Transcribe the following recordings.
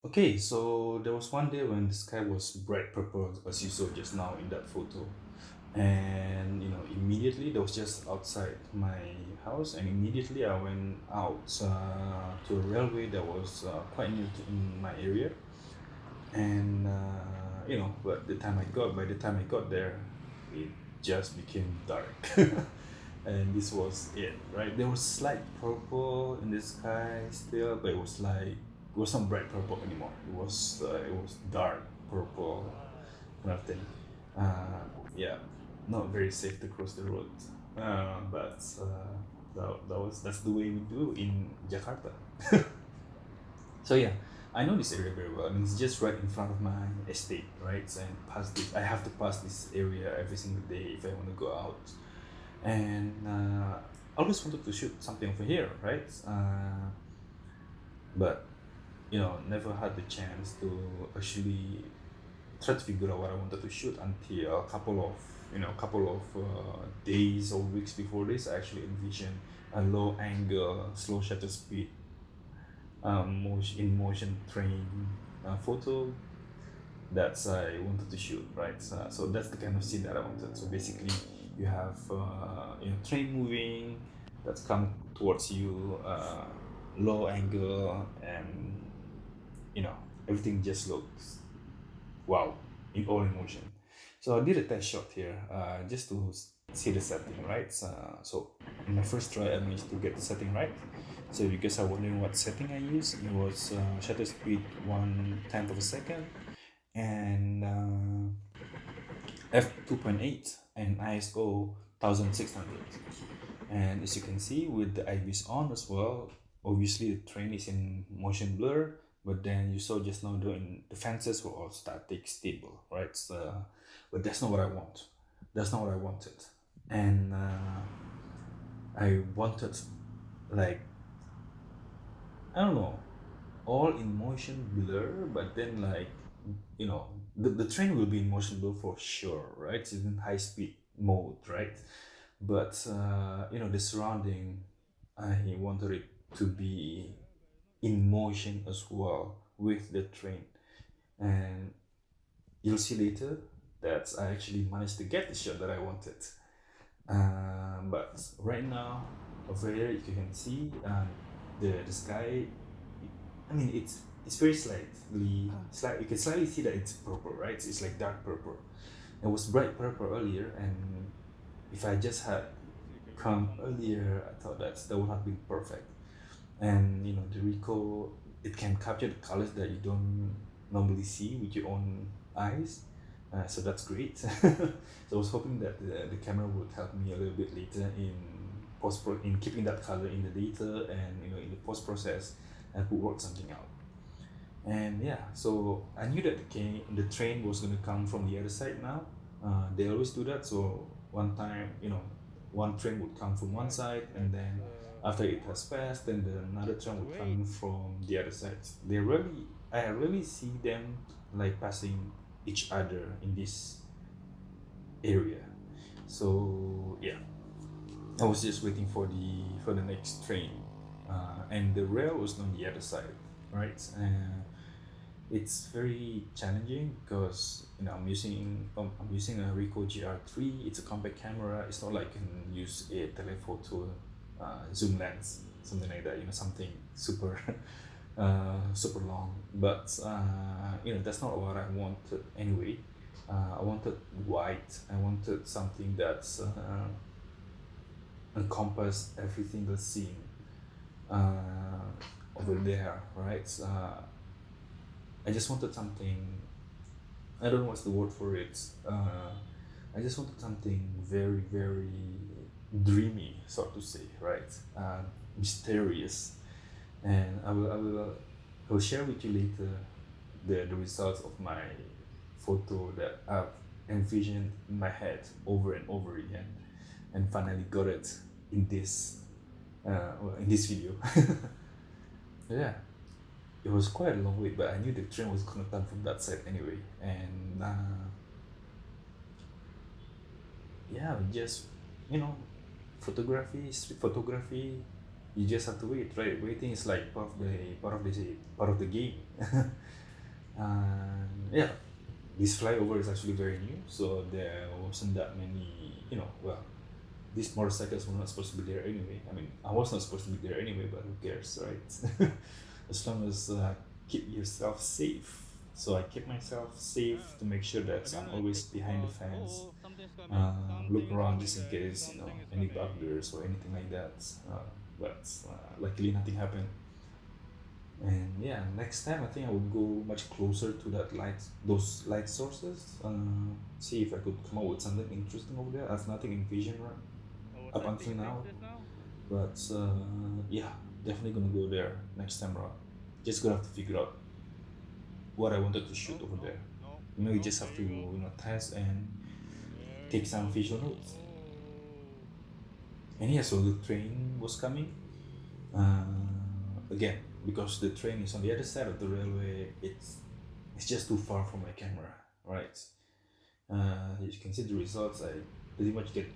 Okay, so there was one day when the sky was bright purple, as you saw just now in that photo. And immediately there was just outside my house, and immediately I went out to a railway that was quite new in my area. And but by the time I got there, it just became dark. And this was it, right? There was slight purple in the sky still, but it was not bright purple anymore. It was dark purple kind of thing. uh, yeah, not very safe to cross the road, but that's the way we do in Jakarta. So yeah, I know this area very well. I mean, it's just right in front of my estate, right? So, and pass this, I have to pass this area every single day if I want to go out. And I always wanted to shoot something over here, right? But never had the chance to actually try to figure out what I wanted to shoot until a couple of days or weeks before this. I actually envisioned a low angle, slow shutter speed, motion train photo that's I wanted to shoot, right? So that's the kind of scene that I wanted. So basically, you have train moving that's come towards you, low angle, and you know everything just looks wow, in all in motion. So I did a test shot here just to see the setting, right? So in my first try, I managed to get the setting right. So if you guys are wondering what setting I used, it was shutter speed 1/10 of a second and f2.8 and ISO 1600. And as you can see with the IVs on as well, obviously the train is in motion blur, but then you saw just now the fences were all static stable, right? But that's not what I want. That's not what I wanted. And I wanted, like, I don't know, all in motion blur, but then like, the train will be in motion blur for sure, right? It's in high speed mode, right? But the surrounding, I wanted it to be in motion as well with the train. And you'll see later that I actually managed to get the shot that I wanted. But right now, over here, you can see the sky. I mean, it's very slight. You can slightly see that it's purple, right? It's like dark purple. It was bright purple earlier, and if I just had come earlier, I thought that would have been perfect. And the Ricoh, it can capture the colors that you don't normally see with your own eyes. So that's great. So I was hoping that the camera would help me a little bit later in in keeping that color in the data, and in the post process, and could work something out. And yeah, so I knew that the train was going to come from the other side now. They always do that. So one time, one train would come from one side, and then after it has passed, then another train would come from the other side. I really see them like passing each other in this area. So yeah, I was just waiting for the next train, and the rail was on the other side, right? It's very challenging because I'm using a Ricoh GR III. It's a compact camera. It's not like I can use a telephoto zoom lens, something like that. Something super super long. But that's not what I wanted anyway. I wanted white. I wanted something that's encompass every single scene over there, right? I just wanted something. I don't know what's the word for it. I just wanted something very, very dreamy, so to say, right? Mysterious, and I will share with you later the results of my photo that I've envisioned in my head over and over again, and finally got it in in this video. Yeah, it was quite a long wait, but I knew the train was gonna come from that side anyway. And yeah, just you know, street photography, You just have to wait, right? Waiting is like part of the game. And yeah, this flyover is actually very new, so there wasn't that many. Well, these motorcycles were not supposed to be there anyway. I mean, I was not supposed to be there anyway, but who cares, right? As long as keep yourself safe. So I keep myself safe to make sure that I'm always behind the fence. Look around just in case any bugbears or anything like that. But luckily nothing happened. And yeah, next time I think I would go much closer to those light sources. See if I could come up with something interesting over there. I have nothing in vision right up until now, but yeah, definitely gonna go there next time around. Just gonna have to figure out what I wanted to shoot over there. You just have to test and take some visual notes. And yeah, so the train was coming. Uh, Again, because the train is on the other side of the railway, it's just too far from my camera, right? You can see the results. I pretty much get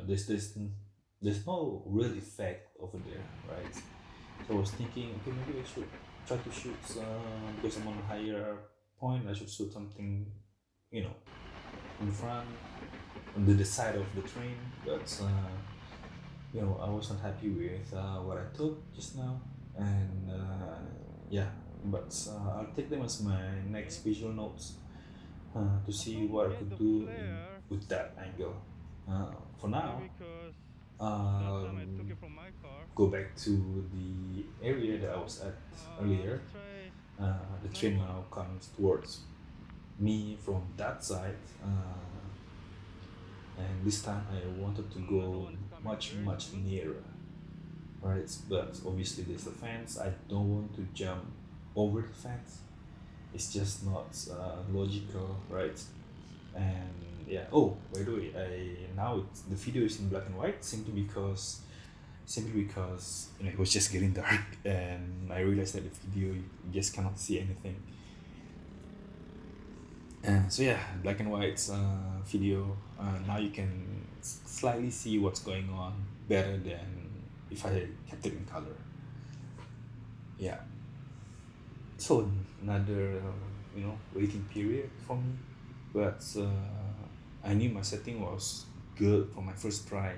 there's no real effect over there, right? So I was thinking, okay, maybe I should try to shoot because I'm on a higher point. I should shoot something, you know, in front, on the side of the train. But I wasn't happy with what I took just now, and yeah. But I'll take them as my next visual notes to see what I could do with that angle. For now, um, go back to the area that I was at earlier. The train now comes towards me from that side, and this time I wanted to go much much nearer, right? But obviously there's a fence. I don't want to jump over the fence. It's just not logical, right? And yeah. Oh, by the way, the video is in black and white simply because it was just getting dark, and I realized that the video you just cannot see anything. So yeah, black and white video. Now you can slightly see what's going on better than if I kept it in color. Yeah. So another waiting period for me, but I knew my setting was good for my first try,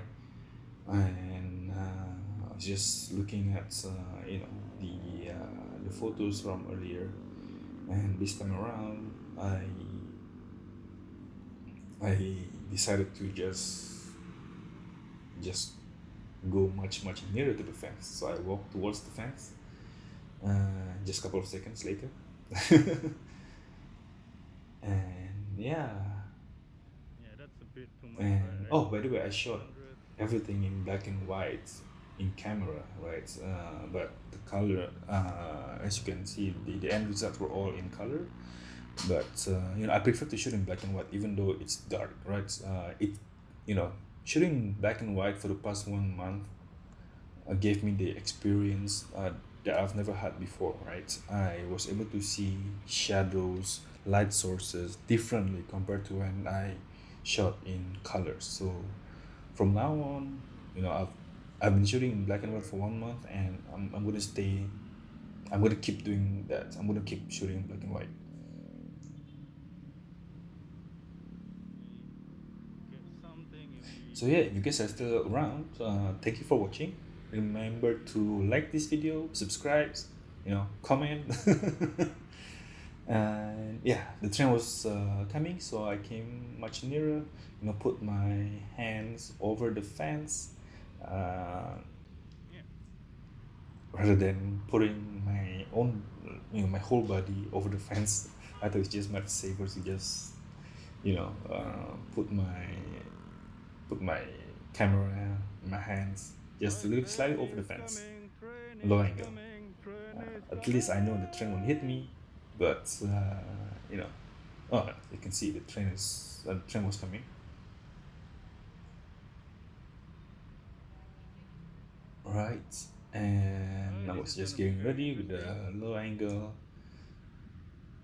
and I was just looking at the photos from earlier, and this time around I decided to just go much much nearer to the fence. So I walked towards the fence. Just a couple of seconds later, and yeah, and oh, by the way, I shot everything in black and white in camera, right? But the color, as you can see, the end results were all in color. But I prefer to shoot in black and white, even though it's dark, right? You know, shooting black and white for the past 1 month gave me the experience that I've never had before, right? I was able to see shadows, light sources differently compared to when I shot in colors. So from now on, I've been shooting in black and white for 1 month, and I'm gonna stay. I'm gonna keep doing that. I'm gonna keep shooting in black and white. So yeah, if you guys are still around, thank you for watching. Remember to like this video, subscribe, comment. And yeah, the train was coming, so I came much nearer. Put my hands over the fence, uh, rather than putting my whole body over the fence. I thought it's just much safer to just put my camera in my hands just a little slightly over the fence, low angle. At least I know the train won't hit me, but oh, you can see the train was coming. Right, and I was just getting ready with the low angle.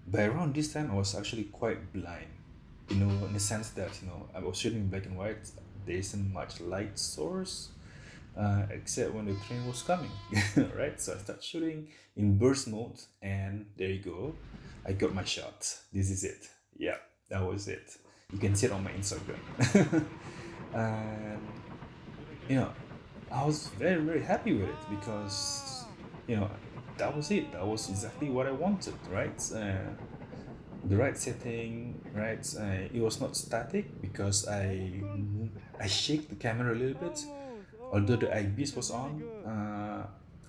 By around this time, I was actually quite blind, in the sense that I was shooting in black and white. There isn't much light source, except when the train was coming, right? So I start shooting in burst mode, and there you go. I got my shot. This is it. Yeah, that was it. You can see it on my Instagram. And you know, I was very very happy with it because you know that was it. That was exactly what I wanted, right? The right setting, right? It was not static because I shake the camera a little bit. Although the IBIS was on,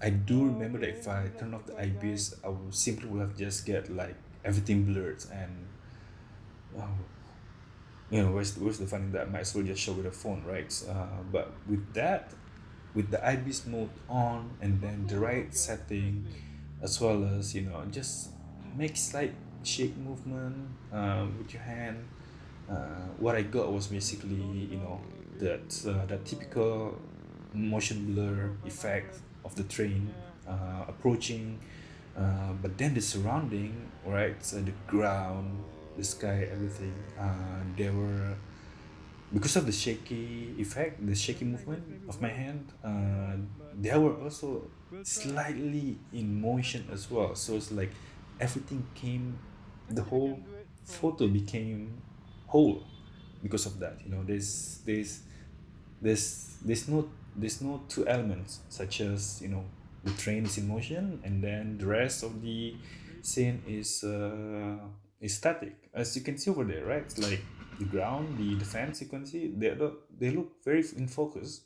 I do remember that if I turn off the IBIS, I would simply would have just get like everything blurred and uh, where's the fun in that? I might as well just show with a phone, right? But with that, with the IBIS mode on and then the right setting, as well as just make slight shake movement with your hand. What I got was basically that typical motion blur effect of the train approaching, but then the surrounding, right? So the ground, the sky, everything. There were because of the shaky effect, the shaky movement of my hand. They were also slightly in motion as well. So it's like everything came, the whole photo became whole because of that. There's no two elements such as the train is in motion and then the rest of the scene is static, as you can see over there, right? It's like the ground, the fence, you can see they look very in focus,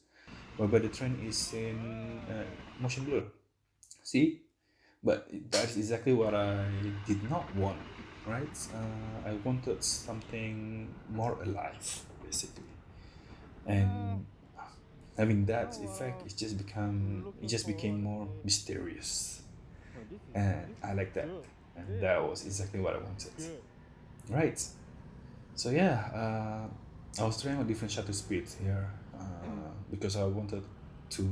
whereby the train is in motion blur. See, but that's exactly what I did not want, right? I wanted something more alive, basically, and having that effect, it just became more mysterious, and I like that, and that was exactly what I wanted, right? So yeah, I was trying a different shutter speed here because I wanted to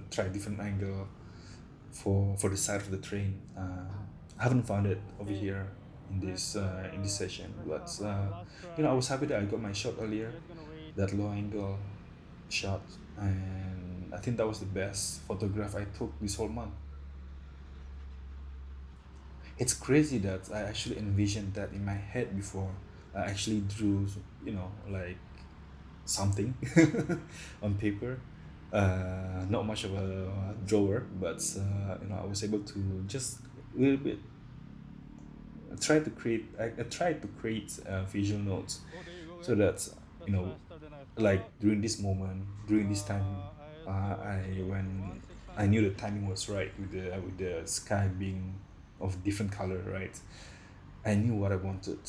try different angle for the side of the train. I haven't found it over here in this session, but I was happy that I got my shot earlier, that low angle shot, and I think that was the best photograph I took this whole month. It's crazy that I actually envisioned that in my head before I actually drew, like something on paper. Not much of a drawer, but I was able to just a little bit I tried to create visual notes so that you know like during this time, I when I knew the timing was right with the sky being of different color, right? I knew what I wanted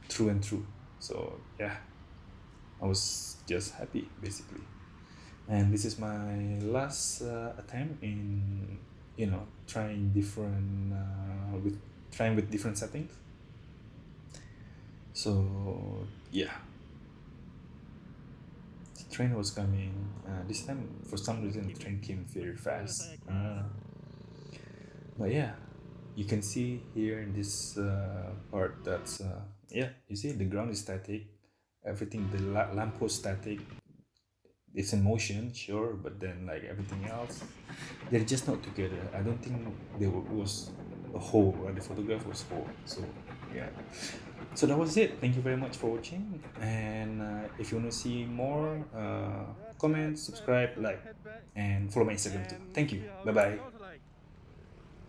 through and through. So yeah, I was just happy basically. And this is my last attempt in trying with different settings. So yeah, the train was coming. This time, for some reason, the train came very fast. But yeah, you can see here in this part that yeah, you see the ground is static, everything, the lamppost static. It's in motion, sure, but then like everything else, they're just not together. I don't think was a whole, right? The photograph was whole. So yeah, so that was it. Thank you very much for watching, and if you want to see more, comment, subscribe, like, and follow my Instagram too. Thank you. Bye bye.